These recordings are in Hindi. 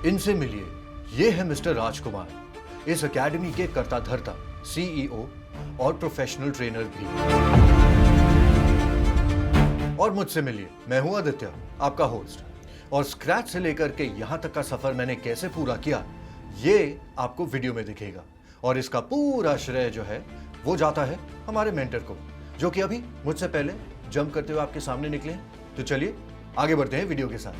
इनसे मिलिए, ये है मिस्टर राजकुमार, इस एकेडमी के कर्ता धर्ता, सीईओ और प्रोफेशनल ट्रेनर भी। और मुझसे मिलिए, मैं हूं आदित्य, आपका होस्ट, और स्क्रैच से लेकर के यहां तक का सफर मैंने कैसे पूरा किया, ये आपको वीडियो में दिखेगा। और इसका पूरा श्रेय जो है वो जाता है हमारे मेंटर को, जो कि अभी मुझसे पहले जंप करते हुए आपके सामने निकले। तो चलिए आगे बढ़ते हैं वीडियो के साथ।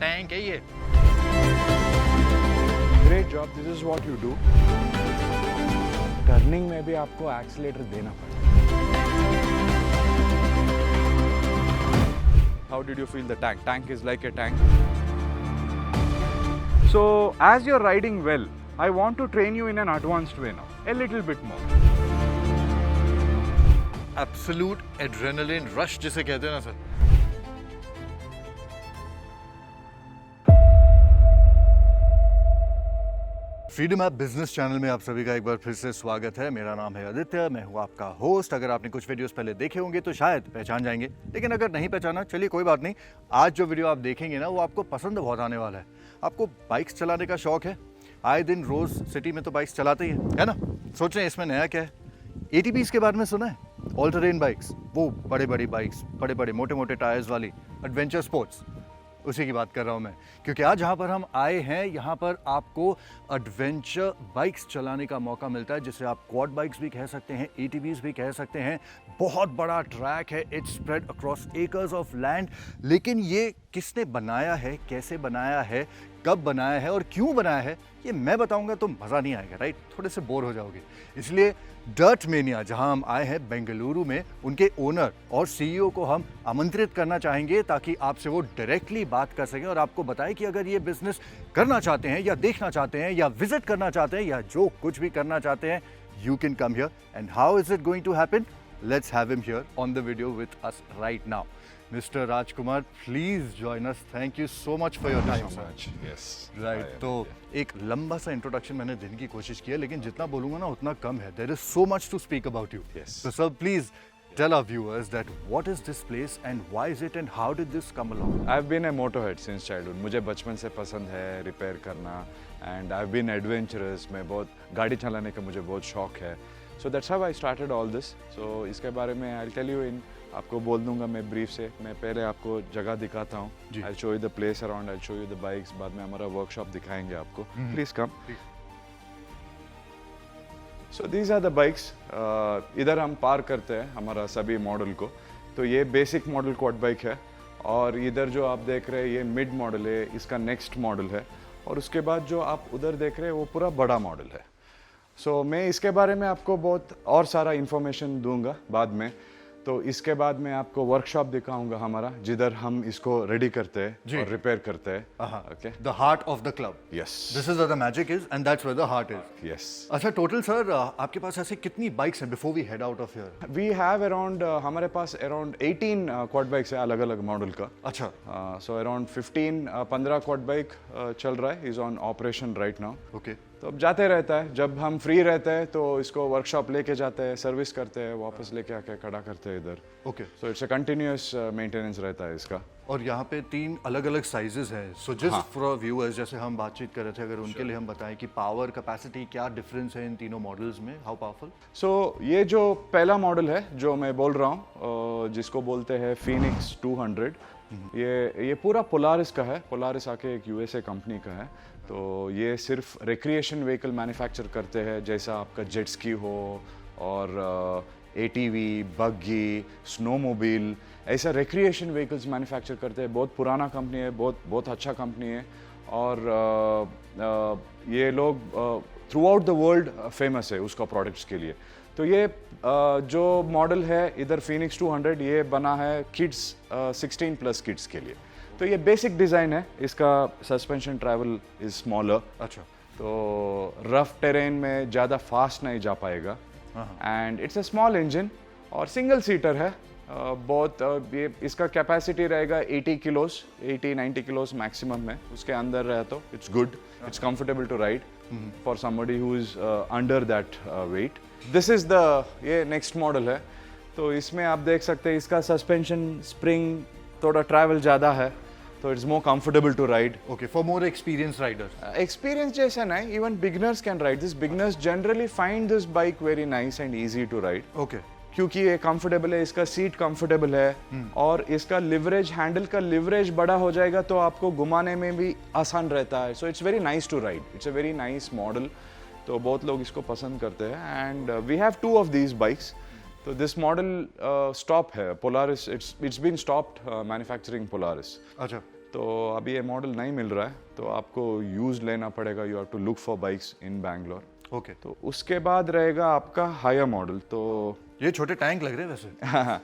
टैंक है ये। Great job, this is what you do. Turning में भी आपको एक्सीलेटर देना पड़ेगा। How did you feel the tank? Tank is like a tank. So, as you're riding well, I want to train you in an advanced way now, a little bit more. Absolute adrenaline rush जिसे कहते हैं ना sir. Freedom app business channel में आप सभी का एक बार फिर से स्वागत है। मेरा नाम है आदित्य, मैं हूं आपका होस्ट। अगर आपने कुछ वीडियोस पहले देखे होंगे तो शायद पहचान जाएंगे, लेकिन अगर नहीं पहचाना, चलिए कोई बात नहीं। आज जो वीडियो आप देखेंगे ना, वो आपको पसंद बहुत आने वाला है। आपको बाइक्स चलाने का शौक है, आए दिन रोज सिटी में तो बाइक्स चलाते ही है ना। सोच रहे हैं इसमें नया क्या है। एटीबीज के बारे में सुना है? ऑल टेरेन बाइक्स, वो बड़े बड़ी बाइक्स, बड़े बड़े मोटे मोटे टायर्स वाली एडवेंचर स्पोर्ट्स, उसी की बात कर रहा हूँ मैं। क्योंकि आज जहाँ पर हम आए हैं, यहाँ पर आपको एडवेंचर बाइक्स चलाने का मौका मिलता है, जिसे आप क्वाड बाइक्स भी कह सकते हैं, एटीबीज भी कह सकते हैं। बहुत बड़ा ट्रैक है, it's spread across acres of land. लेकिन ये किसने बनाया है, कैसे बनाया है, कब बनाया है और क्यों बनाया है, ये मैं बताऊंगा तो मज़ा नहीं आएगा, राइट? थोड़े से बोर हो जाओगे। इसलिए डर्ट मेनिया जहां हम आए हैं बेंगलुरु में, उनके ओनर और सीईओ को हम आमंत्रित करना चाहेंगे, ताकि आपसे वो डायरेक्टली बात कर सकें और आपको बताएं कि अगर ये बिजनेस करना चाहते हैं या देखना चाहते हैं या विजिट करना चाहते हैं या जो कुछ भी करना चाहते हैं, you can come here. And how is it going to happen? Let's have him here on the video with us right now. Mr. Rajkumar, please join us. Thank you so much for your time, sir. Yes. Right. तो एक लंबा सा इंट्रोडक्शन मैंने देने की कोशिश की है, लेकिन जितना बोलूँगा ना उतना कम है। There is so much to speak about you. Yes. So sir, please tell our viewers that what is this place and why is it and how did this come along? I've been a motorhead since childhood. मुझे बचपन से पसंद है रिपेयर करना, and I've been adventurous. मैं बहुत गाड़ी चलाने का मुझे बहुत शौक है। So that's how I started all this. So इसके बारे में I'll tell you in, आपको बोल दूंगा मैं ब्रीफ से। मैं पहले आपको जगह दिखाता हूँ। I'll show you the place around, I'll show you the bikes, बाद में हमारा वर्कशॉप दिखाएंगे आपको। Please come. So these are the bikes. इधर हम पार करते हैं हमारा सभी मॉडल को। तो ये बेसिक मॉडल क्वाड बाइक है, और इधर जो आप देख रहे हैं ये मिड मॉडल है, इसका नेक्स्ट मॉडल है, और उसके बाद जो आप उधर देख रहे हैं वो पूरा बड़ा मॉडल है। सो मैं इसके बारे में आपको बहुत और सारा इन्फॉर्मेशन दूंगा बाद में। तो इसके बाद मैं आपको वर्कशॉप दिखाऊंगा हमारा, जिधर हम इसको रेडी करते हैं और रिपेयर करते हैं। Okay. The heart of the club. Yes. This is where the magic is and that's where the heart is. Yes. अच्छा, टोटल सर आपके पास ऐसे कितनी बाइक्स हैं before we head out of here? We have around हमारे पास अराउंड 18 क्वाड बाइक्स है अलग अलग मॉडल का। अच्छा। सो अराउंड 15 क्वाड बाइक चल रहा है, is on operation right now. Okay. तो अब जाते रहता है, जब हम फ्री रहते हैं तो इसको वर्कशॉप लेके जाते हैं, सर्विस करते हैं, वापस लेके आके खड़ा करते हैं इधर। Okay. So it's a continuous maintenance रहता है इसका। और यहाँ पे 3 अलग अलग साइजेस हैं। सो जस्ट फॉर व्यूअर्स, जैसे हम बातचीत कर रहे थे, अगर उनके लिए हम बताएं कि पावर कैपेसिटी क्या डिफरेंस है इन तीनों मॉडल्स में, हाउ पावरफुल? सो ये जो पहला मॉडल है जो मैं बोल रहा हूँ, जिसको बोलते हैं फिनिक्स 200, ये पूरा पोलारिस का है। पोलारिस आके एक यूएसए कंपनी का है। तो ये सिर्फ रिक्रिएशन व्हीकल मैन्युफैक्चर करते हैं, जैसा आपका जेट स्की हो और एटीवी, बग्गी, स्नोमोबिल, ऐसा रिक्रिएशन व्हीकल्स मैन्युफैक्चर करते हैं। बहुत पुराना कंपनी है, बहुत अच्छा कंपनी है। और ये लोग through out the world famous है उसका प्रोडक्ट्स के लिए। तो ये जो मॉडल है इधर फीनिक्स 200, ये बना है किड्स 16 प्लस किड्स के लिए। तो ये बेसिक डिज़ाइन है, इसका सस्पेंशन ट्रैवल इज स्मॉलर, अच्छा, तो रफ टेरेन में ज़्यादा फास्ट नहीं जा पाएगा। And it's a small engine और सिंगल सीटर है। बहुत ये इसका कैपेसिटी रहेगा 80 किलोस, 80-90 किलोस मैक्सिमम में, उसके अंदर रहे तो it's good, it's comfortable to ride for somebody who is under that weight. This is the ये नेक्स्ट मॉडल है। तो इसमें आप देख सकते हैं इसका सस्पेंशन स्प्रिंग थोड़ा ट्रैवल ज़्यादा है, तो it's more comfortable to ride. Okay, for more experience rider. Experience जैसा नहीं, even beginners can ride this. Beginners generally find this bike very nice and easy to ride, okay, क्योंकि ये कंफर्टेबल है, इसका सीट कंफर्टेबल है और इसका लिवरेज, हैंडल का लिवरेज बड़ा हो जाएगा तो आपको घुमाने में भी आसान रहता है। So it's very nice to ride, it's a very nice model, तो बहुत लोग इसको पसंद करते हैं। And we have 2 of these bikes. तो दिस मॉडल स्टॉप है Polaris, it's been stopped manufacturing Polaris. अच्छा, तो अभी ये मॉडल नहीं मिल रहा है, तो आपको यूज लेना पड़ेगा, you have to look for bikes in Bangalore. Okay. तो उसके बाद रहेगा आपका हायर मॉडल। तो ये छोटे टैंक लग रहे हैं वैसे।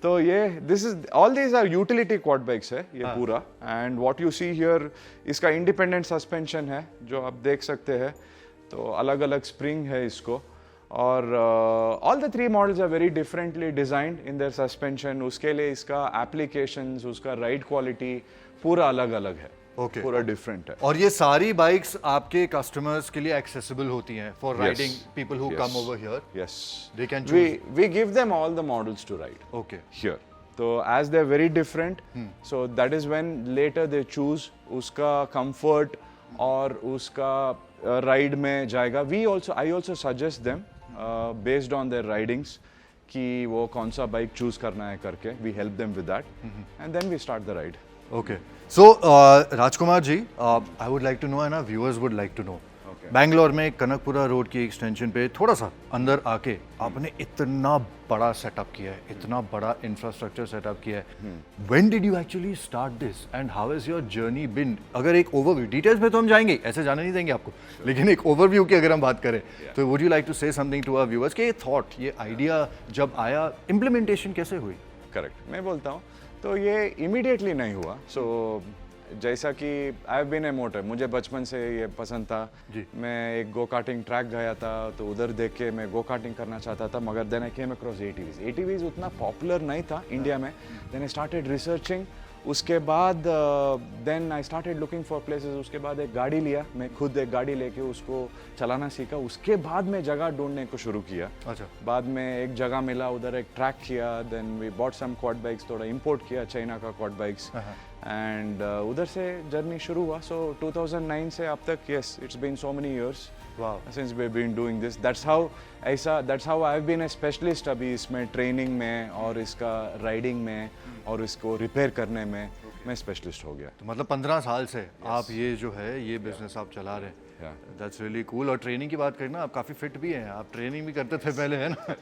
तो ये this is all these are utility quad bikes है ये पूरा। And what you see here, इसका इंडिपेंडेंट सस्पेंशन है जो आप देख सकते हैं, तो अलग अलग स्प्रिंग है इसको। और all the 3 models are very differently designed in their suspension. उसके लिए इसका एप्लीकेशंस, उसका राइड क्वालिटी पूरा अलग अलग है, ओके, पूरा डिफरेंट है। और ये सारी बाइक्स आपके कस्टमर्स के लिए एक्सेसिबल होती हैं for riding people who come over here? Yes. They can We give them all the models to ride okay, here. So as they're very different, so that is when later they choose उसका comfort और उसका ride में जाएगा। I also suggest them based on their ridings कि वो कौन सा बाइक चूज करना है करके। We help them with that, and then we start the ride. Okay. So Rajkumar ji, I would like to know and our viewers would like to know, Bangalore में कनकपुरा रोड की एक्सटेंशन पे थोड़ा सा अंदर आके आपने इतना बड़ा सेटअप किया है, इतना बड़ा इंफ्रास्ट्रक्चर सेटअप किया है। When did you actually start this and how is your journey बिन? अगर एक ओवरव्यू, डिटेल्स में तो हम जाएंगे, ऐसे जाने नहीं देंगे आपको, लेकिन एक ओवरव्यू की अगर हम बात करें तो would you like to say something to our viewers कि ये थॉट, ये आइडिया जब आया, इम्प्लीमेंटेशन कैसे हुई? करेक्ट, मैं बोलता हूँ तो ये इमीडिएटली नहीं हुआ। सो जैसा कि I have been a motor, मुझे बचपन से ये पसंद था जी। मैं एक गो कार्टिंग ट्रैक गया था, तो उधर देख के मैं गो कार्टिंग करना चाहता था, मगर then I came across ATVs उतना पॉपुलर नहीं था इंडिया में। देन आई स्टार्टेड रिसर्चिंग, उसके बाद then I started looking for places. उसके बाद एक गाड़ी लिया, मैं खुद एक गाड़ी लेके उसको चलाना सीखा। उसके बाद मैं जगह ढूंढने को शुरू किया। अच्छा, बाद में एक जगह मिला, उधर एक ट्रैक किया। Then we bought some quad bikes, थोड़ा इंपोर्ट किया चाइना का क्वाड बाइक्स, एंड उधर से जर्नी शुरू हुआ। सो 2009 से अब तक, yes, it's been so many years since we've been doing this. That's how I've been a specialist अभी इसमें, ट्रेनिंग में और इसका राइडिंग में और इसको रिपेयर करने में मैं स्पेशलिस्ट हो गया। तो मतलब 15 साल से आप ये जो है ये बिजनेस आप चला रहे हैं। That's really cool. और ट्रेनिंग की बात करें ना, आप काफ़ी फिट भी हैं, आप ट्रेनिंग भी करते थे पहले, है ना?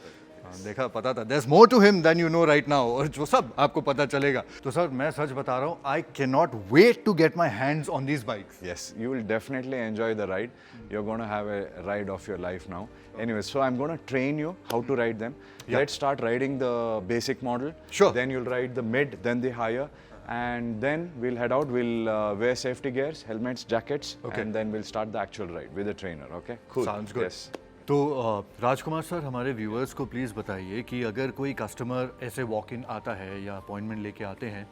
हाँ, देखा, पता था। There's more to him than you know right now, और जो सब आपको पता चलेगा। तो सर, मैं सच बता रहा हूँ, I cannot wait to get my hands on these bikes. Yes, you will definitely enjoy the ride. You're going to have a ride of your life now. Anyway, so I'm going to train you how to ride them. Let's start riding the basic model. Sure. Then you'll ride the mid, then the higher. And then we'll head out, we'll wear safety gears, helmets, jackets, and then we'll start the actual ride with the trainer, okay? Cool. Sounds good. Yes. तो राजकुमार सर, हमारे व्यूअर्स को प्लीज़ बताइए कि अगर कोई कस्टमर ऐसे वॉक इन आता है या अपॉइंटमेंट लेके आते हैं,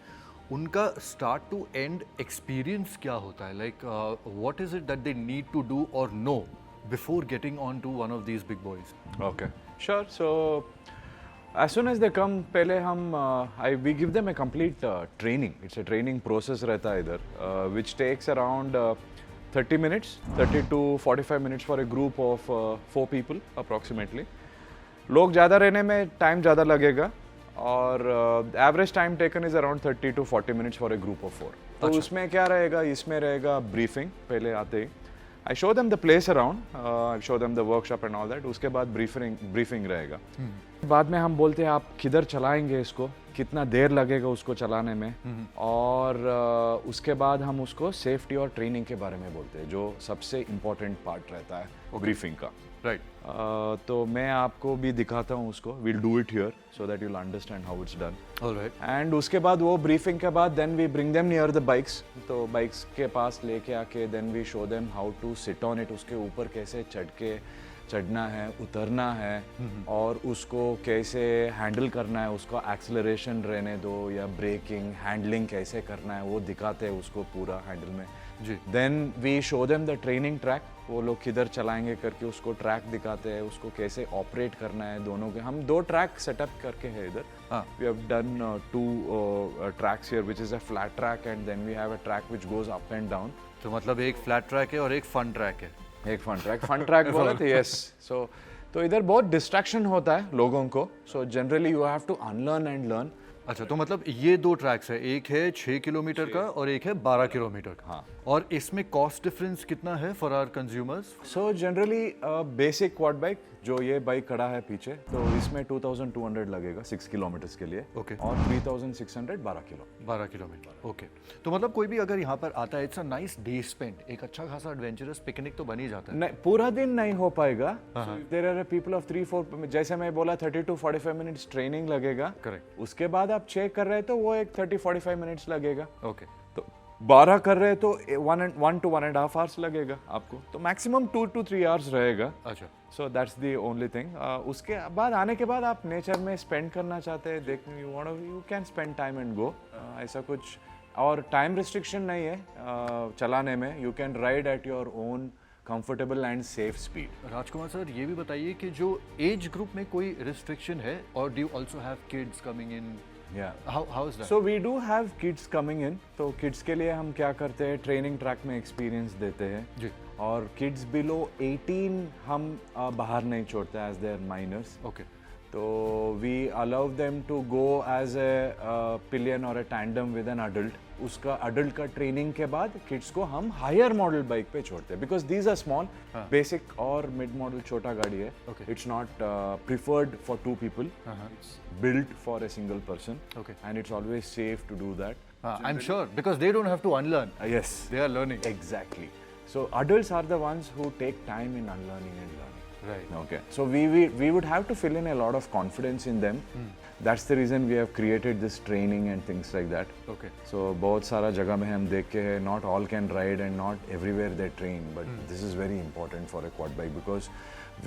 उनका स्टार्ट टू एंड एक्सपीरियंस क्या होता है? Like what is it that they need to do और know before getting on to one of these big boys? Okay. Sure. So as soon as they come, पहले हम we give them a complete training. It's a training process रहता है इधर, which takes around 30 minutes, 30 to 45 minutes for a group of 4 people approximately. लोग ज़्यादा रहने में टाइम ज़्यादा लगेगा, और average time taken is around 30 to 40 minutes for a group of 4. तो उसमें क्या रहेगा, इसमें रहेगा ब्रीफिंग पहले आते ही। I show them the place around, I show them the workshop and all that. उसके बाद ब्रीफिंग रहेगा। बाद में हम बोलते हैं आप किधर चलाएंगे इसको, कितना देर लगेगा उसको चलाने में, और उसके बाद हम उसको सेफ्टी और ट्रेनिंग के बारे में बोलते हैं, जो सबसे इम्पोर्टेंट पार्ट रहता है ब्रीफिंग का। राइट। तो मैं आपको भी दिखाता हूँ उसको, will do it here so that you will understand how it's done. Alright. And उसके बाद वो ब्रीफिंग के बाद then we bring them near the bikes, तो बाइक्स के पास लेके आके then we show them how to sit on it, उसके ऊपर कैसे चढ़ना है, उतरना है, और उसको कैसे हैंडल करना है, उसको एक्सेलरेशन रहने दो या ब्रेकिंग हैंडलिंग कैसे करना है, वो दिखाते हैं उसको पूरा हैंडल में जी। Then we show them the training track, वो लोग किधर चलाएंगे करके उसको ट्रैक दिखाते हैं, उसको कैसे ऑपरेट करना है दोनों के। हम 2 ट्रैक सेटअप करके है इधर। We have done 2 tracks here which is a flat track and then we have a track which goes up and down. तो मतलब एक फ्लैट ट्रैक है और एक फन ट्रैक है। एक फन ट्रैक बोला था, यस। सो तो इधर बहुत डिस्ट्रैक्शन होता है लोगों को, so generally you have to unlearn and learn. अच्छा, तो मतलब ये 2 ट्रैक्स है, एक है 6 किलोमीटर का और एक है 12 किलोमीटर का। हाँ। और इसमें कॉस्ट डिफरेंस कितना है for our consumers? So generally basic quad bike जो ये बाइक खड़ा है पीछे, तो इसमें 2200 लगेगा 6 किलोमीटर्स के लिए। Okay. और 3600 12 किलो। 12 किलोमीटर। ओके। तो मतलब कोई भी अगर यहाँ पर आता है, it's a nice day spend, एक अच्छा खासा एडवेंचरस पिकनिक तो बन ही जाता है। नहीं, पूरा दिन नहीं हो पाएगा। देयर आर पीपल ऑफ 3-4, जैसे मैं बोला 30 to 45 मिनट्स ट्रेनिंग लगेगा। करेक्ट। उसके बाद आप चेक कर रहे हैं तो वो एक 30-45 मिनट्स लगेगा। ओके। तो 12 कर रहे हैं तो 1 to 1.5 hours लगेगा आपको, तो मैक्सिमम 2 to 3 hours रहेगा। अच्छा। So that's the only thing. उसके बाद आने के बाद आप नेचर में स्पेंड करना चाहते हैं, देखने you can spend time and go, ऐसा कुछ। और टाइम रिस्ट्रिक्शन नहीं है चलाने में, you can ride at your own comfortable and safe speed. Rajkumar sir, ये भी बताइए कि जो एज ग्रुप में कोई रिस्ट्रिक्शन है, और do you also have kids coming in? How is that? So we do have kids coming in, तो किड्स के लिए हम क्या करते हैं, ट्रेनिंग ट्रैक में एक्सपीरियंस देते हैं जी। और किड्स बिलो 18 हम बाहर नहीं छोड़ते as they are minors. Okay. तो we allow them to go as a pillion और a tandem with an adult. उसका अडल्ट का ट्रेनिंग के बाद किड्स को हम हायर मॉडल बाइक पे छोड़ते हैं, because these are small. Basic और मिड मॉडल छोटा गाड़ी है, it's not preferred for 2 people, it's built for a single person, and it's always safe to do that. I am sure, because they don't have to unlearn, yes, they are learning. exactly. So adults are the ones who take time in unlearning and learning. Right. Okay. So we would have to fill in a lot of confidence in them. That's the reason we have created this training and things like that. Okay. So बहुत सारा जगह में हम देख के है, not all can ride and not everywhere they train, but this is very important for a quad bike, because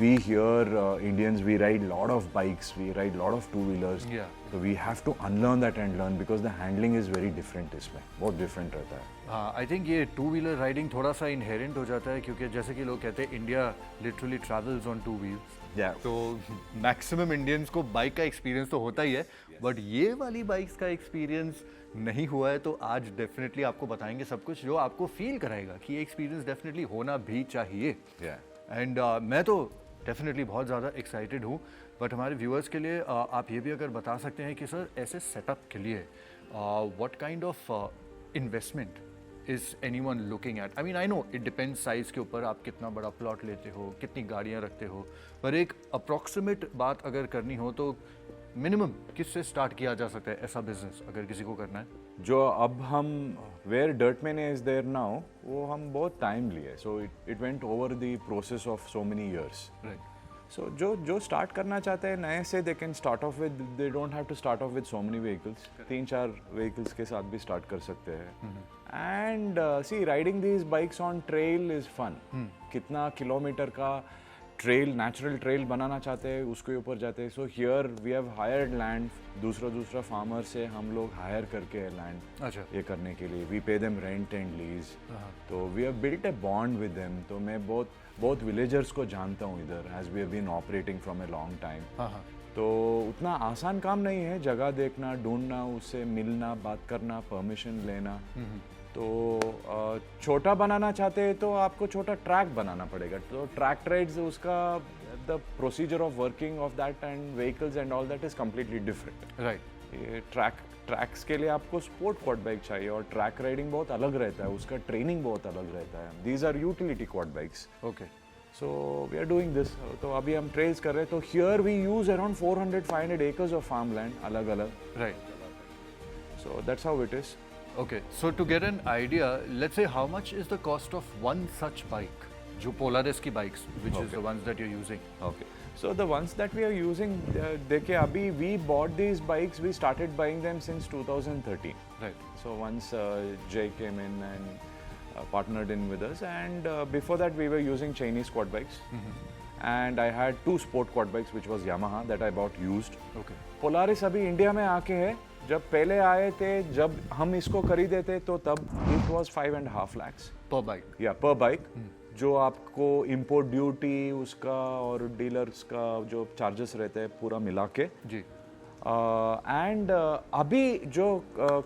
we here Indians, we ride lot of bikes, we ride lot of 2-wheelers. Yeah. So we have to unlearn that and learn, because the handling is very different इसमें, बहुत different रहता है। हाँ, आई थिंक ये 2-wheeler राइडिंग थोड़ा सा इनहेरेंट हो जाता है, क्योंकि जैसे कि लोग कहते हैं India literally travels on 2 wheels। Yeah. तो मैक्सिमम इंडियंस को बाइक का एक्सपीरियंस तो होता ही है, बट ये वाली बाइक्स का एक्सपीरियंस नहीं हुआ है। तो आज डेफिनेटली आपको बताएंगे सब कुछ जो आपको फील कराएगा कि ये एक्सपीरियंस डेफिनेटली होना भी चाहिए। एंड मैं तो डेफिनेटली बहुत ज़्यादा एक्साइटेड हूँ, बट हमारे व्यूअर्स के लिए आप ये भी अगर बता सकते हैं कि सर ऐसे सेटअप के लिए what kind of investment is anyone looking at? I mean, I know it depends size के ऊपर, आप कितना बड़ा प्लॉट लेते हो, कितनी गाड़ियाँ रखते हो, पर एक अप्रॉक्सीमेट बात अगर करनी हो तो मिनिमम किससे स्टार्ट किया जा सकता है ऐसा बिजनेस अगर किसी को करना है? जो अब हम where Dirtman is there now, वो हम बहुत टाइम लिए, so it went over the process of so many years. Right. So जो स्टार्ट करना चाहते हैं नए से, they can start off with, they don't have to start off with so many vehicles, 3-4 vehicles के साथ भी स्टार्ट कर सकते हैं। And see, riding these bikes on trail is fun. कितना किलोमीटर का ट्रेल, नेचुरल ट्रेल बनाना चाहते हैं, उसके ऊपर जाते हैं। So here we have hired land, दूसरा फार्मर से हम लोग हायर करके लैंड, अच्छा, ये करने के लिए we pay them rent and lease. तो we have built a bond with them. तो मैं बहुत विलेजर्स को जानता हूँ इधर, as we have been operating from a long time. तो उतना आसान काम नहीं है, जगह देखना, ढूंढना, उससे मिलना, बात करना, परमिशन लेना। तो छोटा बनाना चाहते हैं तो आपको छोटा ट्रैक बनाना पड़ेगा। तो ट्रैक राइड्स, उसका the procedure of working of that and vehicles and all that is completely different. Right. ये ट्रैक्स के लिए आपको स्पोर्ट क्वाड बाइक चाहिए, और ट्रैक राइडिंग बहुत अलग रहता है, उसका ट्रेनिंग बहुत अलग रहता है। These are utility quad bikes. Okay. So we are doing this. तो अभी हम ट्रेल्स कर रहे हैं, तो here we use around 400-500 acres of farm land, अलग अलग। Right. So that's how it is. Okay, so to get an idea, let's say how much is the cost of one such bike? जो Polaris की bikes, which is Okay. the ones that you're using. Okay. So the ones that we are using, देखिए अभी we bought these bikes, we started buying them since 2013. Right. So once Jay came in and partnered in with us, and before that we were using Chinese quad bikes. And I had 2 sport quad bikes, which was Yamaha that I bought used. Okay. Polaris अभी इंडिया में आके है. जब पहले आए थे, जब हम इसको खरीदे थे तो तब it was 5.5 lakhs. Per bike. या per bike. जो आपको import duty उसका और डीलर्स का जो चार्जेस रहते हैं पूरा मिला के. जी. एंड अभी जो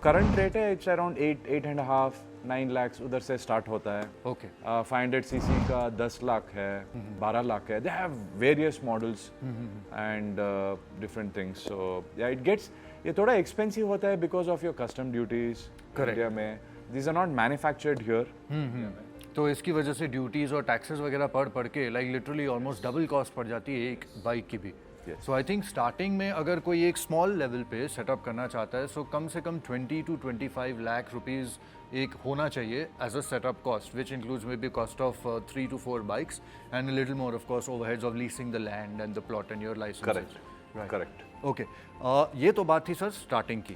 करंट रेट है इट्स अराउंड 8.5-9 lakhs उधर से स्टार्ट होता है. Okay. 500 cc का 10 लाख है, 12 लाख है. They have various models and different things. So yeah it gets, ये थोड़ा एक्सपेंसिव होता है because of your custom duties. Correct. India में these are not manufactured here. तो इसकी वजह से ड्यूटीज और टैक्सेस वगैरह पढ़ के like literally almost double cost पड़ जाती है एक बाइक की भी. Yes. So I think starting में अगर कोई एक स्मॉल लेवल पे सेटअप करना चाहता है, सो कम से कम 20 to 25 लाख रुपीज़ एक होना चाहिए as a setup cost, which includes may be cost of 3 to 4 bikes and little more of course overheads of leasing the land and the plot and your licence. Correct correct. Okay, ये तो बात थी सर स्टार्टिंग की.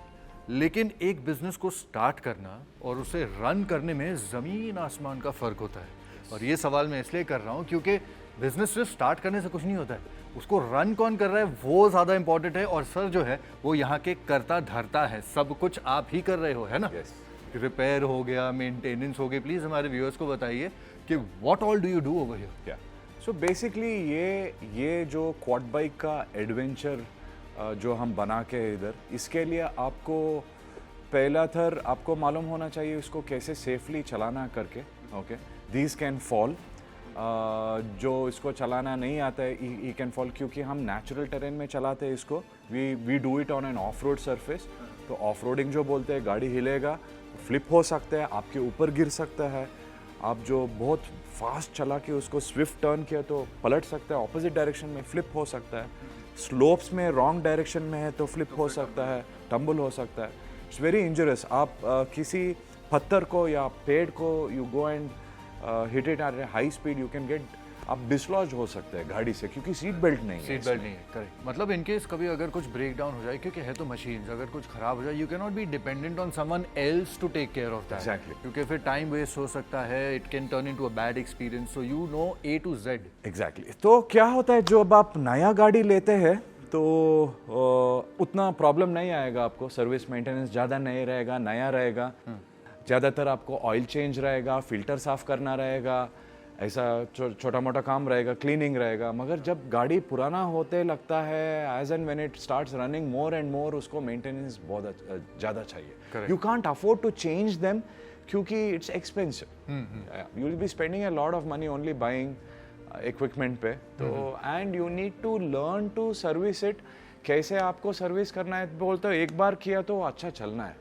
लेकिन एक बिजनेस को स्टार्ट करना और उसे रन करने में ज़मीन आसमान का फ़र्क होता है. और ये सवाल मैं इसलिए कर रहा हूँ क्योंकि बिजनेस सिर्फ स्टार्ट करने से कुछ नहीं होता है, उसको रन कौन कर रहा है वो ज़्यादा इंपॉर्टेंट है. और सर जो है वो यहाँ के करता धरता है, सब कुछ आप ही कर रहे हो, है ना. Yes. रिपेयर हो गया, मेंटेनेंस हो गई. प्लीज़ हमारे व्यूअर्स को बताइए कि what all do you do over here. या सो बेसिकली ये जो क्वाड बाइक का एडवेंचर जो हम बना के इधर, इसके लिए आपको पहला थर आपको मालूम होना चाहिए इसको कैसे सेफली चलाना करके. Okay, these can fall. जो इसको चलाना नहीं आता है ही कैन फॉल, क्योंकि हम नेचुरल टेरेन में चलाते हैं इसको. We do it on an off road surface. तो ऑफ रोडिंग जो बोलते हैं, गाड़ी हिलेगा, फ्लिप हो सकता है, आपके ऊपर गिर सकता है. आप जो बहुत फास्ट चला के उसको स्विफ्ट टर्न किया तो पलट सकता है, ऑपोजिट डायरेक्शन में फ्लिप हो सकता है. स्लोप्स में रॉन्ग डायरेक्शन में है तो फ्लिप हो सकता है, टम्बल हो सकता है. It's very injurious. आप किसी पत्थर को या पेड़ को you go and hit it at high speed, you can get, आप डिसलॉज हो सकते हैं गाड़ी से क्योंकि सीट बेल्ट नहीं है. सीट बेल्ट नहीं है. करेक्ट. मतलब इनकेस कभी अगर कुछ ब्रेक डाउन हो जाए, क्योंकि है तो मशीन, अगर कुछ खराब हो जाए you can not be dependent on someone else to take care of that. Exactly. क्योंकि फिर टाइम वेस्ट हो सकता है, it can turn into a bad experience. So you know A to Z. Exactly. तो क्या होता है, जब आप नया गाड़ी लेते हैं तो उतना प्रॉब्लम नहीं आएगा आपको. सर्विस मेंटेनेंस ज़्यादा नहीं रहेगा, नया रहेगा. ज़्यादातर आपको ऑयल चेंज रहेगा, फिल्टर साफ करना रहेगा, ऐसा छोटा मोटा काम रहेगा, क्लीनिंग रहेगा. मगर जब गाड़ी पुराना होते लगता है, as and when it starts running more and more, उसको मेंटेनेंस बहुत ज़्यादा चाहिए. Correct. You can't afford to change them क्योंकि it's expensive. You will be spending a lot of money only buying equipment पे. तो and you need to learn to service it. कैसे आपको सर्विस करना है, बोलते हो एक बार किया तो अच्छा चलना है,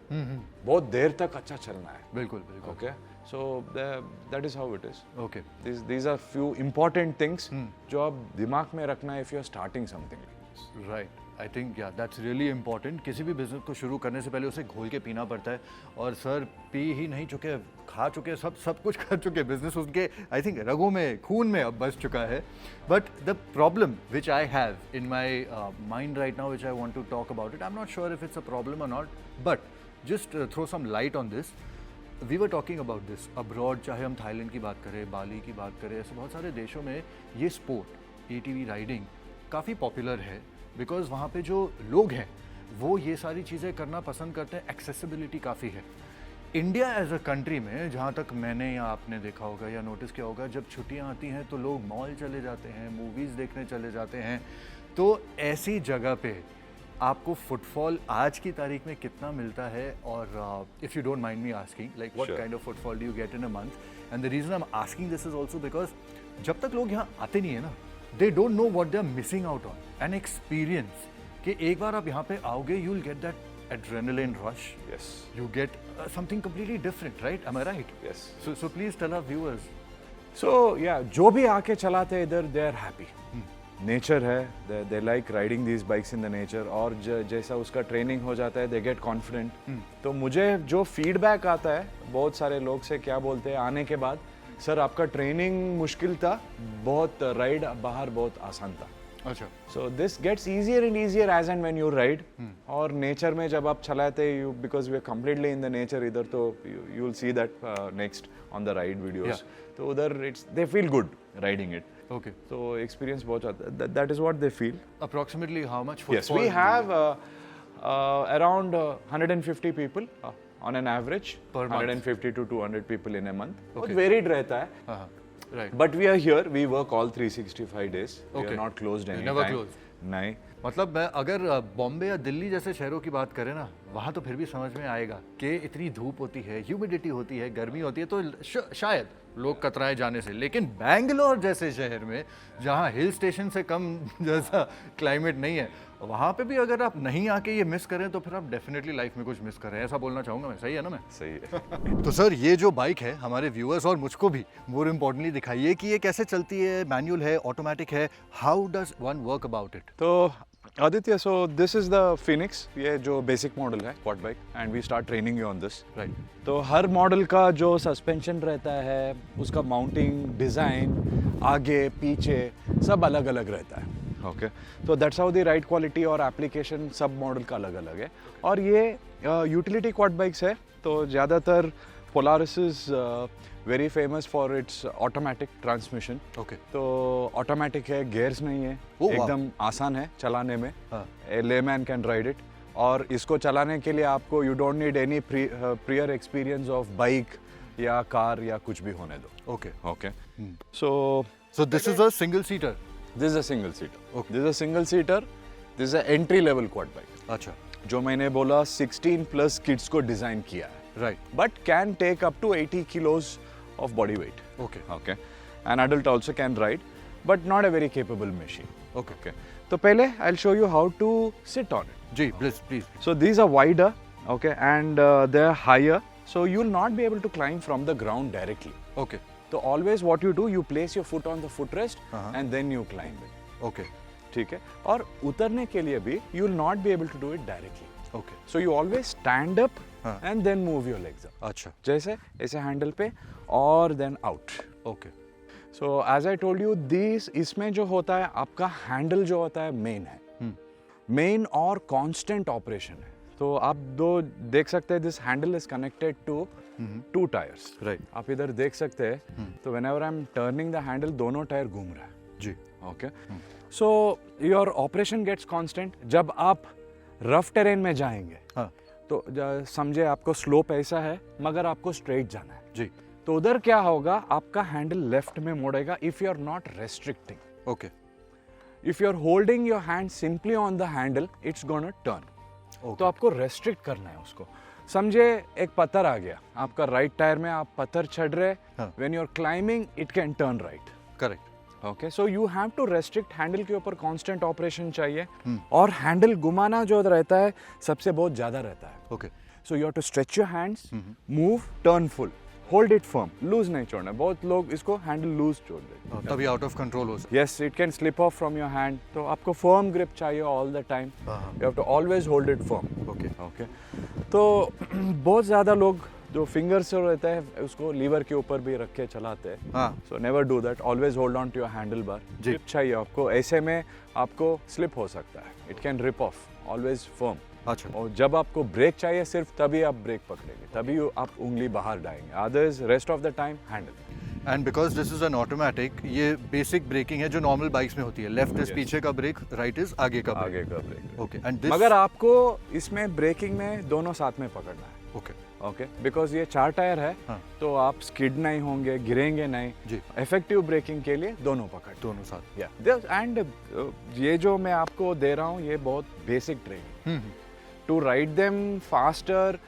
बहुत देर तक अच्छा चलना है. बिल्कुल बिल्कुल. Okay, so that is how it is. Okay. these are few important things जो आप दिमाग में रखना है if you are starting something like this. Right. I think या दैट्स रियली इंपॉर्टेंट. किसी भी बिजनेस को शुरू करने से पहले उसे घोल के पीना पड़ता है. और सर पी ही नहीं चुके, खा चुके, सब कुछ खा चुके. बिजनेस उनके आई थिंक रगों में, खून में अब बस चुका है. But the problem which I have in my mind right now, which I want to talk about it, I am not sure if it's a problem और not, but just throw some light on this. We were talking about this abroad, चाहे हम थाईलैंड की बात करें, बाली की बात करें, ऐसे बहुत सारे देशों में ये स्पोर्ट ATV राइडिंग काफ़ी पॉपुलर है. बिकॉज वहाँ पे जो लोग हैं वो ये सारी चीज़ें करना पसंद करते हैं. एक्सेसिबिलिटी काफ़ी है. इंडिया एज अ कंट्री में, जहाँ तक मैंने या आपने देखा होगा या नोटिस किया होगा, जब छुट्टियाँ आती हैं तो लोग मॉल चले जाते हैं, मूवीज़ देखने चले जाते हैं. तो ऐसी जगह पे आपको फुटफॉल आज की तारीख में कितना मिलता है? और if you don't mind me asking, like what Sure. Kind of footfall do you get in a month? And the reason I am asking this is also because जब तक लोग यहाँ आते नहीं है ना, they don't know what they are missing out on. An experience कि एक बार आप यहाँ पे आओगे, you will get that adrenaline rush, Yes. you get something completely different, right? Am I right? Yes. So please tell our viewers. So yeah, जो भी आके चलाते हैं इधर, they are happy. नेचर है, they like riding these bikes in the nature, और जैसा उसका ट्रेनिंग हो जाता है दे गेट कॉन्फिडेंट। तो मुझे जो फीडबैक आता है बहुत सारे लोग से, क्या बोलते हैं आने के बाद, सर आपका ट्रेनिंग मुश्किल था, बहुत राइड बाहर बहुत आसान था। अच्छा, so this gets easier and easier as and when you ride। और नेचर में जब आप चलाते you, because we are completely in the nature इधर, तो you will see that next on the ride videos. तो उधर it's they feel good riding it. Okay. तो एक्सपीरियंस बहुत आता है, that is what they feel. Approximately how much? Yes, we have around 150 people on an average, Per month. 150 to 200 people in a month. Okay. बहुत varied रहता है, हाँ, right. but we are here, we work all 365 days. We Okay. are not closed You any never time. close. नहीं। मतलब मैं अगर बॉम्बे या दिल्ली जैसे शहरों की बात करें ना, वहाँ तो फिर भी समझ में आएगा कि इतनी धूप होती है, ह्यूमिडिटी होती है, गर्मी होती है, तो शायद लोग कतराए जाने से। लेकिन बैंगलोर जैसे शहर में जहाँ हिल स्टेशन से कम जैसा क्लाइमेट नहीं है, वहाँ पे भी अगर आप नहीं आके ये मिस करें तो फिर आप डेफिनेटली लाइफ में कुछ मिस करें, ऐसा बोलना चाहूँगा मैं। सही है ना मैं? सही है। तो सर ये जो बाइक है हमारे व्यूअर्स और मुझको भी मोर इम्पोर्टेंटली दिखाइए कि ये कैसे चलती है, मैनुअल है, ऑटोमेटिक है, how does one work about it? तो Aditya, so this is the Phoenix, ये जो बेसिक मॉडल है quad bike, and we start training you on this. Right. तो हर मॉडल का जो सस्पेंशन रहता है, उसका माउंटिंग डिज़ाइन, आगे पीछे सब अलग अलग रहता है। ओके, तो that's how the ride quality और एप्लीकेशन सब मॉडल का अलग अलग है। और ये यूटिलिटी क्वाड बाइक्स है, तो ज़्यादातर Polaris is very famous for its automatic transmission. Okay. तो ऑटोमेटिक है, गियर्स नहीं है, wow. एकदम आसान है चलाने में। हाँ। ए लेमैन कैन राइड इट। और इसको चलाने के लिए आपको you don't need any prior experience of bike या कार या कुछ भी होने दो। Okay. Okay, so so this is a single seater? This is a single seater. Okay. This is a single seater, this is a entry level quad bike. अच्छा, जो मैंने बोला 16 प्लस किड्स को डिजाइन किया है, right. but can take up to 80 kilos of body weight. Okay. Okay. An adult also can ride, but not a very capable machine. Okay. Okay. तो पहले I'll show you how to sit on it. जी, please. So these are wider, okay, and they're higher, so you'll not be able to climb from the ground directly. Okay. So always what you do, you place your foot on the footrest and then you climb it. Okay. ठीक है? और उतरने के लिए भी you'll not be able to do it directly. Okay. So you always stand up and then move your legs up. अच्छा। जैसे ऐसे हैंडल पे और then out. Okay. So as I told you, this इसमें जो होता है आपका हैंडल जो होता है मेन है, मेन और कांस्टेंट ऑपरेशन है। तो आप दो देख सकते हैं, this handle is connected to 2 tyres. Right. आप इधर देख सकते हैं, तो whenever I am turning the handle, दोनों टायर घूम रहा है। जी। Okay, so your operation gets constant. जब आप रफ टेरेन में जाएंगे, हाँ। तो समझे आपको स्लोप ऐसा है मगर आपको स्ट्रेट जाना है जी। तो उधर क्या होगा, आपका हैंडल लेफ्ट में मुड़ेगा if you are not restricting. Okay. If you are holding your hand simply on the handle, it's gonna turn. तो आपको रेस्ट्रिक्ट करना है उसको। समझे एक पत्थर आ गया आपका राइट टायर में, आप पत्थर चढ़ रहे, when you are climbing it can turn right. Correct. Okay, so you have to restrict. Handle के ऊपर कांस्टेंट ऑपरेशन चाहिए, और हैंडल घुमाना जो रहता है सबसे बहुत ज्यादा रहता है। Okay. So you have to stretch your hands, move, turn full, hold it firm, loose नहीं छोड़ना। बहुत लोग इसको हैंडल लूज छोड़ देते, तभी आउट ऑफ कंट्रोल हो सकता yes, it can slip off from your hand. तो आपको फर्म ग्रिप चाहिए all the time, you have to always hold it firm. है। ओके। ओके, तो बहुत ज़्यादा लोग जो फिंगर से रहता है उसको लीवर के ऊपर भी रख के चलाते हैं। हाँ। So never do that, always hold on to your handlebar. जी। ग्रिप चाहिए आपको, ऐसे में आपको स्लिप हो सकता है, it can rip off, always firm. अच्छा। और जब आपको ब्रेक चाहिए सिर्फ तभी आप ब्रेक पकड़ेंगे, तभी आप उंगली बाहर डालेंगे, others rest of the time handle. And because this is an automatic, ये बेसिक ब्रेकिंग है जो नॉर्मल बाइक्स में होती है। लेफ्ट इज पीछे का ब्रेक, राइट इज आगे का आगे का ब्रेक। ओके। एंड दिस मगर आपको इसमें ब्रेकिंग में दोनों साथ में पकड़ना है। ओके। ओके, बिकॉज ये 4 टायर है, हाँ। तो आप स्किड नहीं होंगे, गिरेंगे नहीं। जी। इफेक्टिव ब्रेकिंग के लिए दोनों पकड़। दोनों साथ। एंड ये जो मैं आपको दे रहा हूँ ये बहुत basic training to ride them faster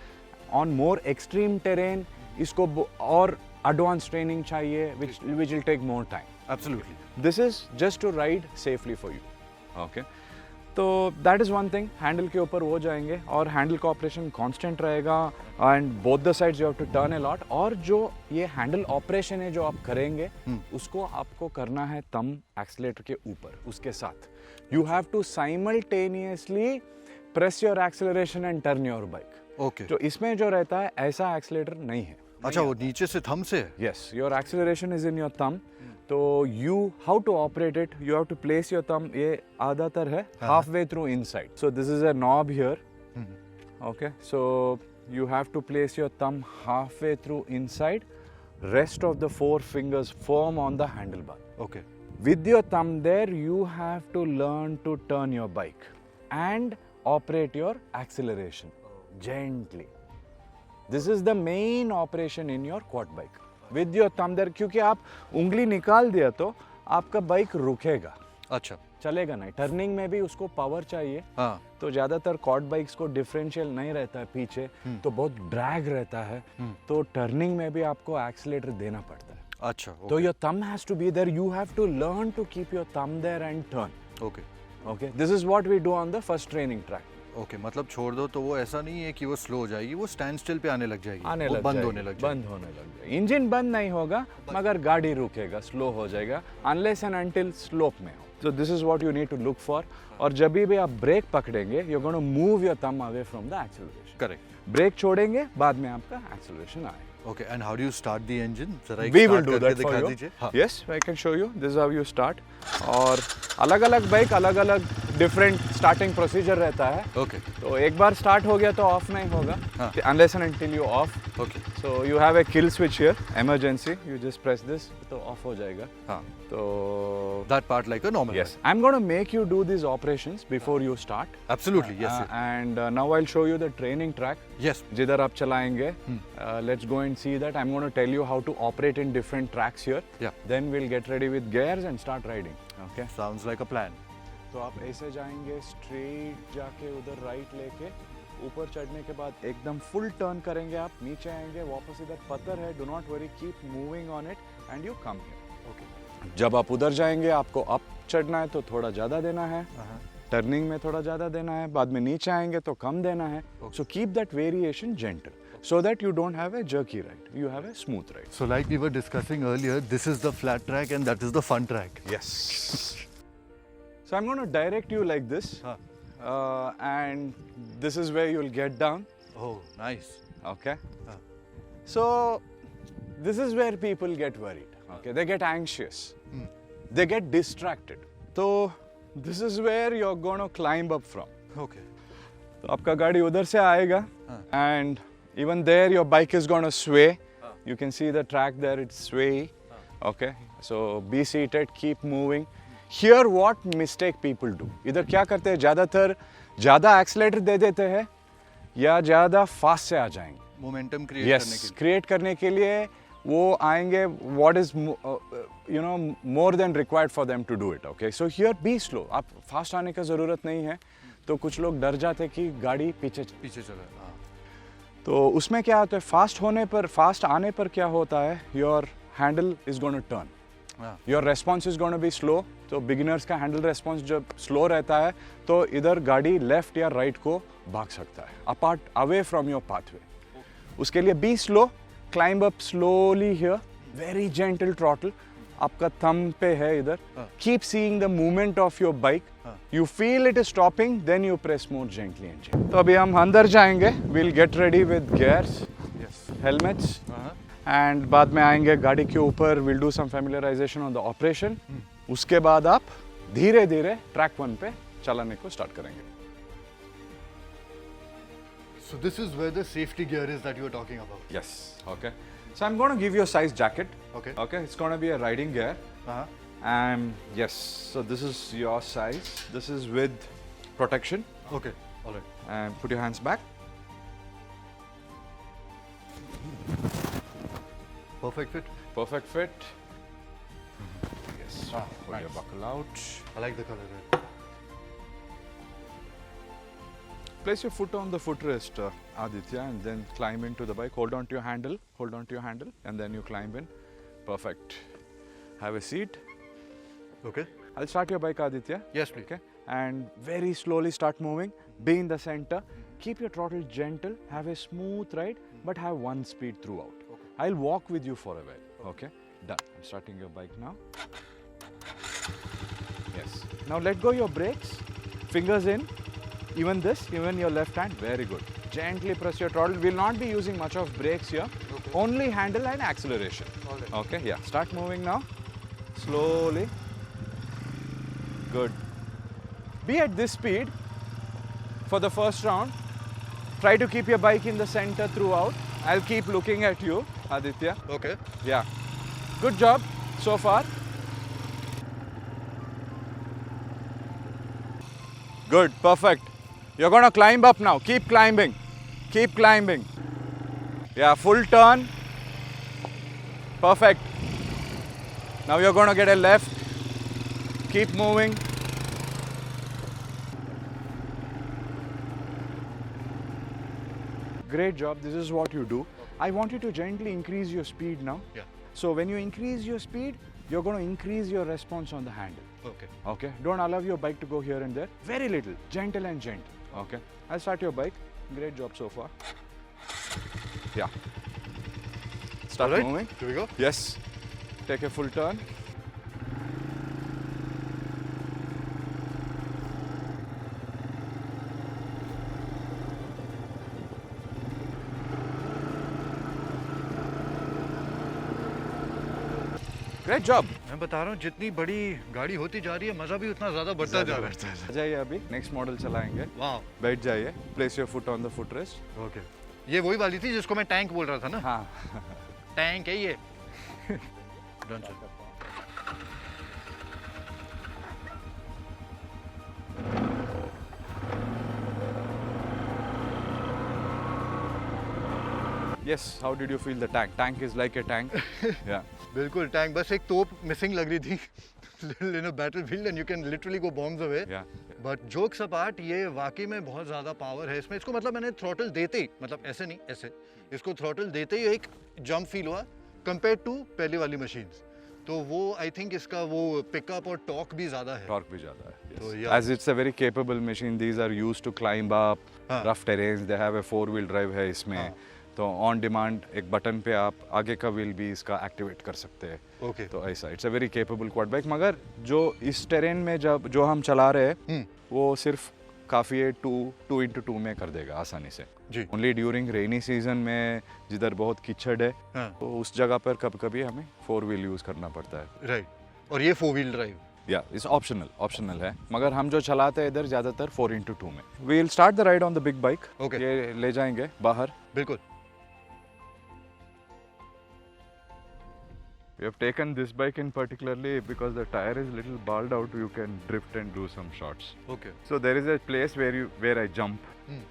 on more extreme terrain. इसको और एडवांस ट्रेनिंग चाहिए which will take more time. Absolutely. This is just to ride safely for you. Okay, तो that is one thing, handle के ऊपर वो जाएंगे और हैंडल का ऑपरेशन कांस्टेंट रहेगा and both the sides you have to turn a lot. और जो ये हैंडल ऑपरेशन है जो आप करेंगे उसको आपको करना है थंब एक्सीलरेटर के ऊपर, उसके साथ you have to simultaneously press your acceleration and turn your bike. Okay, जो इसमें जो रहता है ऐसा एक्सीलरेटर नहीं है। अच्छा वो नीचे से थंब से है। Yes, your acceleration is in your thumb. तो you how to operate it? You have to place your thumb. ये आधातर है halfway through inside. So this is a knob here. Okay, so you have to place your thumb halfway through inside. Rest of the four fingers firm on the handlebar. Okay, With your thumb there, you have to learn to turn your bike and operate your acceleration gently. This is the main operation in your quad bike. With your thumb there, क्योंकि आप उंगली निकाल दिया तो आपका बाइक रुकेगा, अच्छा चलेगा नहीं। टर्निंग में भी उसको पावर चाहिए। हाँ, तो ज़्यादातर क्वाड बाइक्स को डिफरेंशियल नहीं रहता है पीछे, तो बहुत ड्रैग रहता है, तो टर्निंग में भी आपको एक्सीलेटर देना पड़ता है। अच्छा तो your thumb has to be there, you have to learn to keep your thumb there and turn. Okay okay, this is what we do on the first training track. Okay, मतलब छोड़ दो तो वो ऐसा नहीं है कि वो स्लो हो जाएगी, वो स्टैंड स्टिल पे आने लग जाएगी, आने वो लग बंद जाएगी, होने लग जाएगी। बंद होने लग जाएगी। इंजन बंद नहीं होगा मगर गाड़ी रुकेगा, स्लो हो जाएगा अनलेस एंड अनटिल स्लोप में हो। So this is what you need to look for. और जब भी आप ब्रेक पकड़ेंगे you're going to move your thumb away from the acceleration. Correct, brake छोड़ेंगे बाद में आपका acceleration आएगा। Okay, and how do you start the engine? जरा एक We will start do करके that for दिखा you. दीजिए। हाँ, Yes, I can show you. This is how you start. और अलग-अलग बाइक अलग-अलग डिफरेंट स्टार्टिंग प्रोसीजर रहता है। ओके तो एक बार स्टार्ट हो गया तो ऑफ नहीं होगा unless and until you off. Okay, So you have a kill switch here, emergency. You just press this तो ऑफ हो जाएगा। हाँ, तो that part like a normal. yes, I'm going to make you do these operations before you start. Absolutely, yes And now I'll show you the training track. Yes, जिधर आप चलाएंगे, let's go and see that. I'm going to tell you how to operate in different tracks here. Yeah. Then we'll get ready with gears and start riding. Okay. Sounds like a plan. तो आप ऐसे जाएंगे, स्ट्रेट जाके उधर राइट लेके ऊपर चढ़ने के बाद एकदम फुल टर्न करेंगे, आप नीचे आएंगे, वापस इधर पत्थर है, do not worry, keep moving on it and you come here. Okay, जब आप उधर जाएंगे आपको अप चढ़ना है तो थोड़ा ज़्यादा देना है, टर्निंग में थोड़ा ज़्यादा देना है, बाद में नीचे आएंगे तो कम देना है। So keep that variation gentle so that you don't have a jerky ride, you have a smooth ride. so like we were discussing earlier, this is the flat track and that is the fun track. Yes. So I'm going to direct you like this, Huh. and this is where you'll get down. Oh, nice. Okay. Huh. So this is where people get worried. Okay, they get anxious. They get distracted. So this is where you're going to climb up from. Okay. तो आपका गाड़ी उधर से आएगा and even there your bike is going to sway. You can see the track there, it's sway. Okay, so be seated, keep moving. Here what mistake people do, इधर क्या करते हैं, ज़्यादातर ज़्यादा एक्सीलेटर दे देते हैं या ज़्यादा फास्ट से आ जाएंगे। मोमेंटम क्रिएट करने Yes, के लिए। क्रिएट करने के लिए वो आएंगे, what is more than required for them to do it. Okay, so here be slow. आप फास्ट आने का ज़रूरत नहीं है। तो कुछ लोग डर जाते कि गाड़ी पीछे पीछे चला। हाँ, तो उसमें क्या होता है, फास्ट आने पर क्या होता है, your handle is gonna turn, हाँ, your response is gonna be slow. तो बिगिनर्स का हैंडल रेस्पॉन्स जब स्लो रहता है तो इधर गाड़ी लेफ्ट या राइट को भाग सकता है, apart away from your pathway. उसके लिए be slow, climb up slowly here, very gentle throttle, आपका थंब पे है इधर, keep seeing the movement of your bike, you feel it is stopping, then you press more gently and gently. तो अभी हम अंदर जाएंगे, will get ready with gears, helmets, and बाद में आएंगे गाड़ी के ऊपर, will do some familiarisation on the operation. उसके बाद आप धीरे धीरे ट्रैक 1 पे चलाने को स्टार्ट करेंगे। so this is where the safety gear is that you were talking about. Yes, okay. So I'm going to give you a size jacket. Okay. Okay, it's going to be a riding gear. And yes, so this is your size. This is with protection. Okay, all right. And put your hands back. Perfect fit. Perfect fit. Yes. Pull your buckle out. I like the color red. Place your foot on the footrest, Aditya, and then climb into the bike. Hold on to your handle. Hold on to your handle, and then you climb in. Perfect. Have a seat. Okay. I'll start your bike, Aditya. Yes, please. Okay. and very slowly start moving. Be in the center. Keep your throttle gentle. Have a smooth ride, but have one speed throughout. I'll walk with you for a while. Okay? Done. I'm starting your bike now. Yes. Now let go your brakes. Fingers in. Even this, even your left hand. Very good. Gently press your throttle. We'll not be using much of brakes here. Only handle and acceleration. Okay, yeah. Start moving now. Slowly. Good. Be at this speed for the first round. Try to keep your bike in the center throughout. I'll keep looking at you, Aditya. Okay. Yeah. Good job so far. Good, perfect. You're going to climb up now. Keep climbing. Keep climbing. Yeah, full turn. Perfect. Now you're going to get a left. Keep moving. Great job. This is what you do. I want you to gently increase your speed now. Yeah. So when you increase your speed, you're going to increase your response on the handle. Okay. Okay? Don't allow your bike to go here and there. Very little. Gentle and gentle. Okay? I'll start your bike. Great job so far. Yeah. Start All right. moving. Here we go. Yes. Take a full turn. Great job. मैं बता रहा हूँ जितनी बड़ी गाड़ी होती जा रही है मजा भी उतना ज्यादा बढ़ता जा रहा है. आ जाइए अभी नेक्स्ट मॉडल चलाएंगे. वाह. बैठ जाइए. Place your foot on the foot rest. Okay. ये वही वाली थी जिसको मैं टैंक बोल रहा था ना. हाँ. टैंक है ये. Done sir. Yes. How did you feel the tank? Tank is like a tank. Yeah. बिल्कुल टैंक. बस एक तोप मिसिंग लग रही थी. in a battlefield and you can literally go bombs away. Yeah. But jokes apart ये वाकई में बहुत ज़्यादा पावर है इसमें. इसको मतलब मैंने थ्रॉटल देते ही, मतलब ऐसे नहीं ऐसे, इसको थ्रॉटल देते ही एक जंप फील हुआ कंपेयर टू पहले वाली मशीन्स. तो वो आई थिंक इसका वो पिकअप और टॉर्क भी ज़्यादा है. Torque भी ज़्यादा है. तो Yes. yeah. As it's a very capable machine, these are used to climb up हाँ. rough terrains. They have a 4-wheel drive है इसमें. हाँ. तो ऑन डिमांड एक बटन पे आप आगे का व्हील भी इसका एक्टिवेट कर सकते हैं. ओके. तो ऐसा it's a very capable quad bike. मगर जो इस टेरेन में जब जो हम चला रहे हैं वो सिर्फ काफ़ी है 2x2 में कर देगा आसानी से. जी. ओनली ड्यूरिंग रेनी सीजन में जिधर बहुत कीचड़ है हाँ. तो उस जगह पर कभी कभी हमें 4 व्हील यूज़ करना पड़ता है. राइट. और ये 4 व्हील ड्राइव. या इट्स ऑप्शनल है. मगर हम जो चलाते हैं इधर ज़्यादातर 4x2 में. We will start the ride on the big bike. Okay. ये ले जाएंगे बाहर. बिल्कुल. We have taken this bike in particularly because the tire is little balled out. You can drift and do some shots. Okay. So there is a place where I jump. Hmm.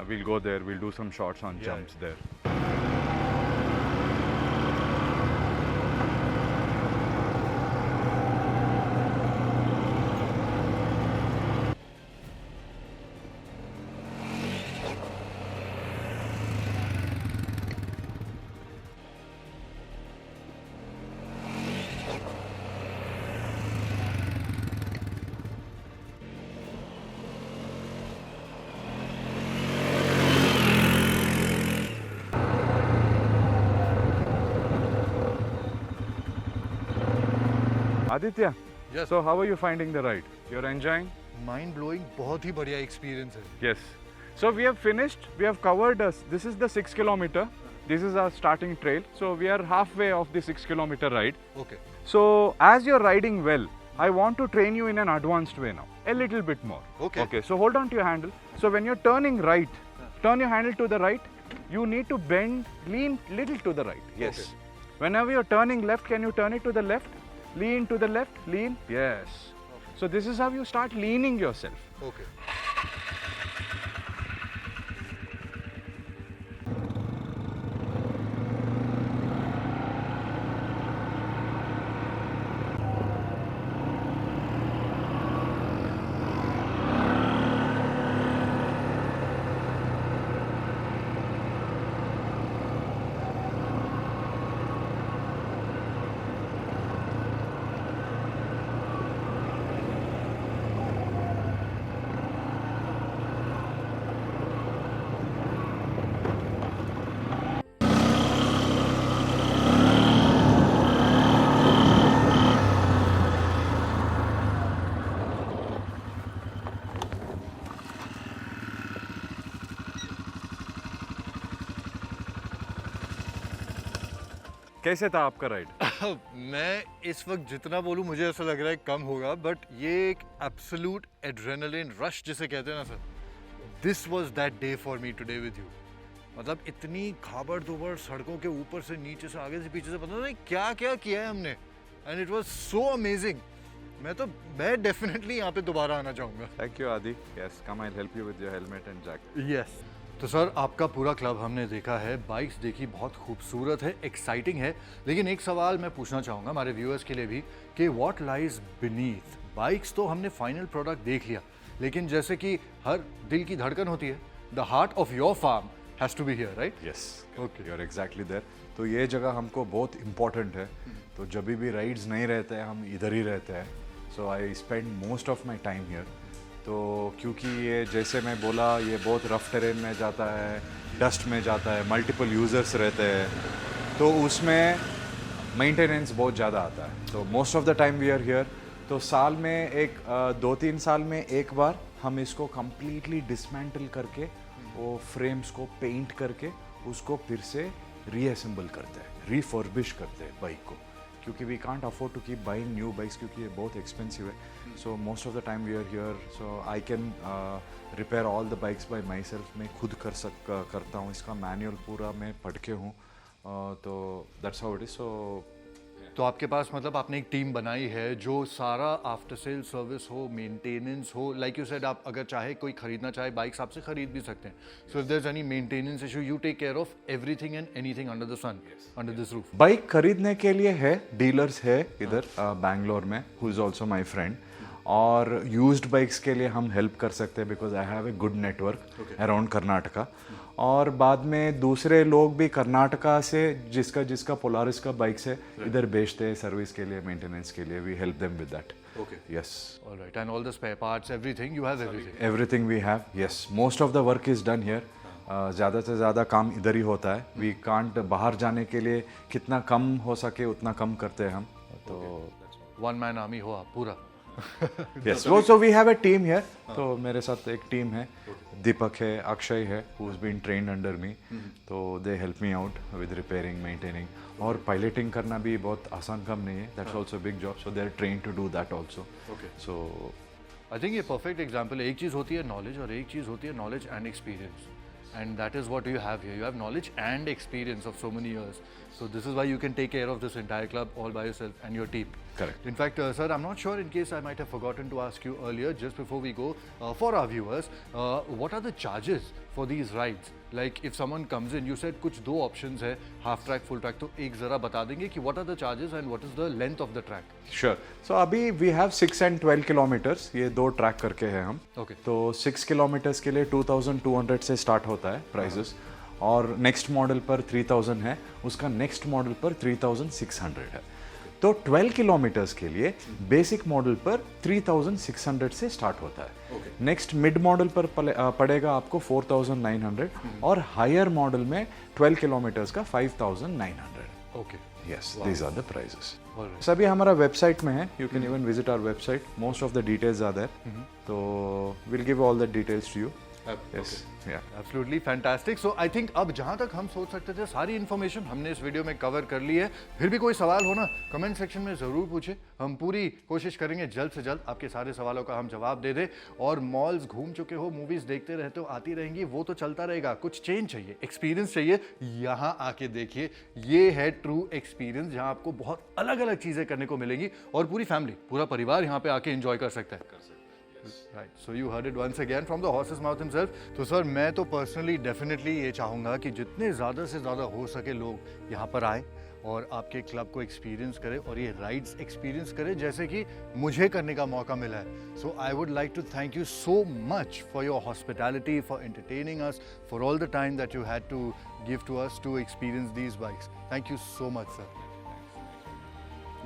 We'll go there. We'll do some shots on Yeah. jumps there. Aditya, Yes. so how are you finding the ride? You're enjoying? Mind blowing. बहुत ही बढ़िया एक्सपीरियंस है. Yes. So we have finished. We have covered this is the 6 kilometer. This is our starting trail. So we are halfway of the 6 kilometer ride. Okay. So as you're riding well, I want to train you in an advanced way now. A little bit more. Okay. Okay. So hold on to your handle. So when you're turning right, turn your handle to the right. You need to bend, lean little to the right. Yes. Okay. Whenever you're turning left, can you turn it to the left? Lean to the left. Lean. Yes. So this is how you start leaning yourself. Okay. कैसे था आपका राइड? मैं इस वक्त जितना बोलूँ मुझे ऐसा लग रहा है कम होगा, बट ये एक एब्सोल्यूट एड्रेनलिन रश जिसे कहते हैं ना sir, this was that day for me today with you. मतलब इतनी खाबड़ दोबड़ सड़कों के ऊपर से नीचे से आगे से पीछे से पता नहीं क्या क्या किया है हमने, and it was so amazing. मैं डेफिनेटली यहाँ पे दोबारा आना चाहूँगा। थैंक यू आदि। Yes, come I help you with your helmet and jacket. Yes. तो सर आपका पूरा क्लब हमने देखा है, बाइक्स देखी, बहुत खूबसूरत है, एक्साइटिंग है, लेकिन एक सवाल मैं पूछना चाहूँगा हमारे व्यूअर्स के लिए भी कि व्हाट लाइज बीनीथ। बाइक्स तो हमने फाइनल प्रोडक्ट देख लिया, लेकिन जैसे कि हर दिल की धड़कन होती है, the heart of your farm has to be here, right? Yes, okay, you are exactly there. तो ये जगह हमको बहुत इम्पोर्टेंट है, तो जब भी राइड्स नहीं रहते हैं हम इधर ही रहते हैं। So I spend most of my time here. तो क्योंकि ये जैसे मैं बोला ये बहुत रफ टेरेन में जाता है, डस्ट में जाता है, मल्टीपल यूज़र्स रहते हैं, तो उसमें मेंटेनेंस बहुत ज़्यादा आता है। तो most of the time we are here. तो साल में 2-3 साल में एक बार हम इसको कम्प्लीटली डिसमेंटल करके वो फ्रेम्स को पेंट करके उसको फिर से रीअसेंबल करते हैं, रिफर्बिश करते हैं बाइक को, क्योंकि we can't afford to keep buying new bikes क्योंकि ये बहुत एक्सपेंसिव है। So most of the time we are here, so I can repair all the bikes by myself. मैं खुद करता हूँ, इसका मैनुअल पूरा मैं पढ़ के हूँ, तो दैट्स हाउ इट इज। तो आपके पास मतलब आपने एक टीम बनाई है जो सारा आफ्टर सेल सर्विस हो, मेंटेनेंस हो, लाइक यू सेड, आप अगर चाहे कोई खरीदना चाहे बाइक्स आपसे खरीद भी सकते हैं। So if there is any maintenance issue you take care of everything and anything under the sun, under this roof. Bike खरीदने के लिए है, डीलर्स है इधर बैंगलोर में, who is also my friend. और यूज्ड बाइक्स के लिए हम हेल्प कर सकते हैं because I have a good network around Karnataka. और बाद में दूसरे लोग भी कर्नाटका से जिसका पोलारिस का बाइक्स है इधर बेचते हैं सर्विस के लिए, मेंटेनेंस के लिए। We help them with that. Yes, alright, and all the spare parts, everything you have, everything we have. Yes, most of the work is done here. ज़्यादा से ज़्यादा काम इधर ही होता है। वी कांट बाहर जाने के लिए कितना कम हो सके उतना कम करते हैं हम। तो वन मैन आर्मी हो आप पूरा। यस, वो so we have a team here. तो मेरे साथ एक टीम है, दीपक है, अक्षय है, who is been trained under me. तो they help me out with repairing, maintaining. और पायलटिंग करना भी बहुत आसान काम नहीं है, that's also big job, so they are train to do that also. So I think ये परफेक्ट एग्जाम्पल है। एक चीज़ होती है नॉलेज और एक चीज़ होती है knowledge and experience, and that is what you have here. You have knowledge and experience of so many years, so this is why you can take care of this entire club all by yourself and your team. Correct. In fact, sir, I'm not sure, in case I might have forgotten to ask you earlier, just before we go, for our viewers, what are the charges for these rides? Like if someone comes in, you said कुछ दो options है, half track, full track, तो एक ज़रा बता देंगे कि what are the charges and what is the length of the track? Sure. So अभी we have 6 and 12 kilometers, ये दो ट्रैक करके हैं हम। Okay. तो 6 किलोमीटर्स के लिए 2200 से स्टार्ट होता है प्राइजेस, और नेक्स्ट मॉडल पर 3000 है, उसका नेक्स्ट मॉडल पर 3600 है। तो 12 किलोमीटर्स के लिए बेसिक मॉडल पर 3600 से स्टार्ट होता है। नेक्स्ट मिड मॉडल पर पड़ेगा आपको 4900, और हायर मॉडल में 12 किलोमीटर्स का 5900। Okay. Yes, these are the prices. Alright. सभी हमारा वेबसाइट में है, you can even visit our website. Most of the details are there. तो we'll give all the details to you. Yes, yeah. Absolutely fantastic. So I think अब जहाँ तक हम सोच सकते थे सारी इन्फॉर्मेशन हमने इस वीडियो में कवर कर ली है। फिर भी कोई सवाल हो ना, कमेंट सेक्शन में ज़रूर पूछे, हम पूरी कोशिश करेंगे जल्द से जल्द आपके सारे सवालों का हम जवाब दे दें। और मॉल्स घूम चुके हो, मूवीज़ देखते रहते हो, आती रहेंगी, वो तो चलता रहेगा। कुछ चेंज चाहिए, एक्सपीरियंस चाहिए, यहाँ आके देखिए, ये है ट्रू एक्सपीरियंस, जहाँ आपको बहुत अलग अलग चीज़ें करने को मिलेंगी और पूरी फैमिली, पूरा परिवार यहाँ पे आके एंजॉय कर सकता है। Right, so you heard it once again from the horse's mouth himself. तो सर मैं तो पर्सनली डेफिनेटली ये चाहूँगा कि जितने ज़्यादा से ज़्यादा हो सके लोग यहाँ पर आए और आपके क्लब को एक्सपीरियंस करें और ये राइड्स एक्सपीरियंस करें जैसे कि मुझे करने का मौका मिला है। So I would like to thank you so much for your hospitality, for entertaining us, for all the time that you had to give to us to experience these bikes. Thank you so much sir.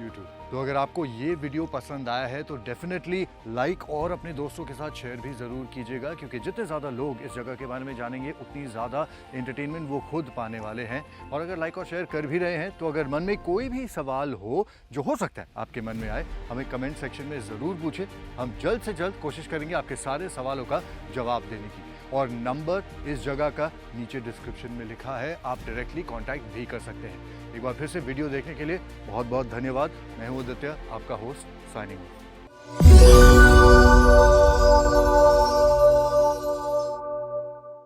You too. तो अगर आपको ये वीडियो पसंद आया है तो डेफिनेटली लाइक और अपने दोस्तों के साथ शेयर भी ज़रूर कीजिएगा, क्योंकि जितने ज़्यादा लोग इस जगह के बारे में जानेंगे उतनी ज़्यादा एंटरटेनमेंट वो खुद पाने वाले हैं। और अगर लाइक और शेयर कर भी रहे हैं तो अगर मन में कोई भी सवाल हो जो हो सकता है आपके मन में आए, हमें कमेंट सेक्शन में ज़रूर पूछें। हम जल्द से जल्द कोशिश करेंगे आपके सारे सवालों का जवाब देने की। और नंबर इस जगह का नीचे डिस्क्रिप्शन में लिखा है, आप डायरेक्टली कांटेक्ट भी कर सकते हैं। एक बार फिर से वीडियो देखने के लिए बहुत बहुत धन्यवाद। मैं हूं आदित्य, आपका होस्ट, साइनिंग ऑफ।